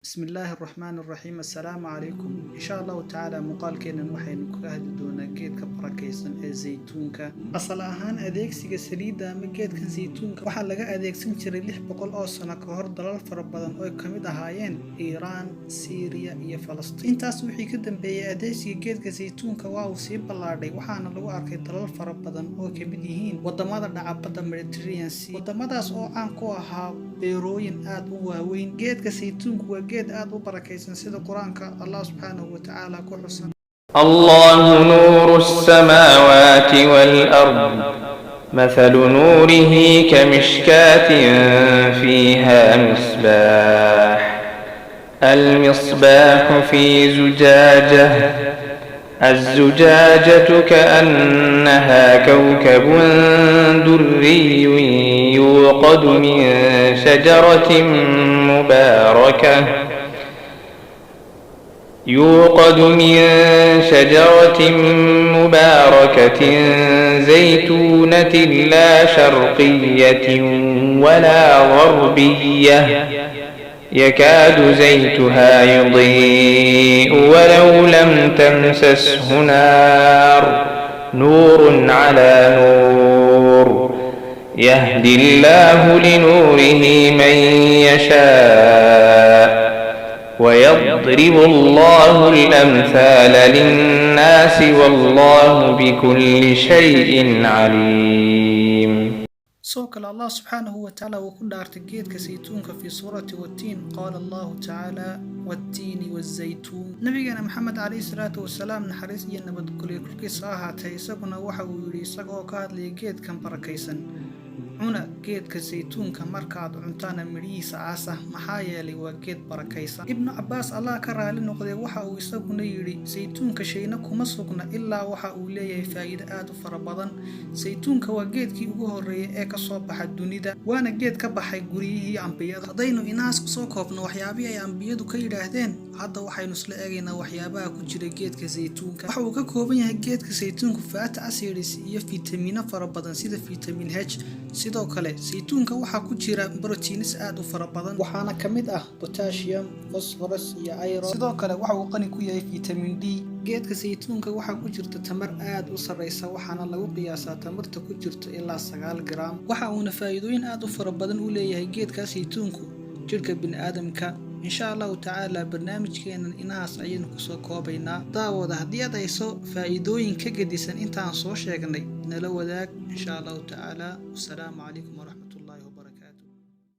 بسم الله الرحمن الرحيم السلام عليكم إن شاء الله تعالى مقال كينا وحين كهد دونا جيد كبركيسن الزيتونكا أصل أهان أديكسيga saliida ama geedkan zeytuunka waxaa laga adeegsan jiray 600 oo sano ka hor dalal fara badan oo ka mid ahaayeen Iran, Syria iyo Falastiin. Intaas wixii ka dambeeyay adeegsiga geedka zeytuunka waa uu sii ballaadhay waxaana lagu arkay dalal fara badan oo ka mid yihiin wadamada dhaca badda Mediterranean Sea. Wadamadaas oo caan ku ahaa beerooyin aad u waaweyn. Geedka zeytuunka waa geed aad u barakaysan sida Quraanka Allah subhanahu wa ta'ala ku xusan. الله نور السماوات والأرض مثل نوره كمشكاة فيها مصباح المصباح في زجاجة الزجاجة كأنها كوكب دري يوقد من شجرة مباركة زيتونة لا شرقية ولا غربية يكاد زيتها يضيء ولو لم تمسسه نار نور على نور يهدي الله لنوره من يشاء ويضرب الله الأمثال للناس والله بكل شيء عليم. سوكل الله سبحانه وتعالى وكل أرتقيت كزيتونك في سورة والتين قال الله تعالى والتين والزيتون. نبينا محمد عليه الصلاة والسلام نحرس ينبت كل صاحة تيسقنا وحو يريسقو كاد ليجيت كم بركيسن cuna geedka zeytuunka markaad cuntaana midhiisa caasa maxaa yeelay waa geed barakaysan. Ibnu Cabbaas Allah ka raali noqday waxa uu isaguna yiri zeytuunka shayna kuma sugna ilaa waxa uu leeyahay faa'iido aad u fara badan. Zeytuunka waa geedkii ugu horeeyay ee ka soo baxay dunida waana geed ka baxay guriyihii ambiyada. Hadaynu inaas ku soo koobno waxyaabaha ay ambiyadu ka yiraahdeen hadda waxaynu isla eegaynaa waxyaabaha ku jira geedka zeytuunka. Waxa uu ka kooban yahay geedka zeytuunka fatty acids iyo fiitamiino fara badan sida vitamin H. sidoo kale zeytuunka waxaa ku jira proteins aad u fara badan waxaana kamid ah potassium, phosphorus iyo iron. sidoo kale waxa uu qani ku yahay vitamin D. geedka zeytuunka waxaa ku jirta tamar aad u sareysa waxaana lagu qiyaasaa tamarta ku jirta ilaa 9 gram. waxa uu faa'iidooyin aad u fara badan u leeyahay geedka zeytuunku jirka bini'aadamka. إن شاء الله تعالى برنامجكينا إناس عيين كسو كوبينا داود هديات أيسو فايدوين كجديسن إنتان صوشيغني نلو ذاك إن شاء الله تعالى والسلام عليكم ورحمة الله.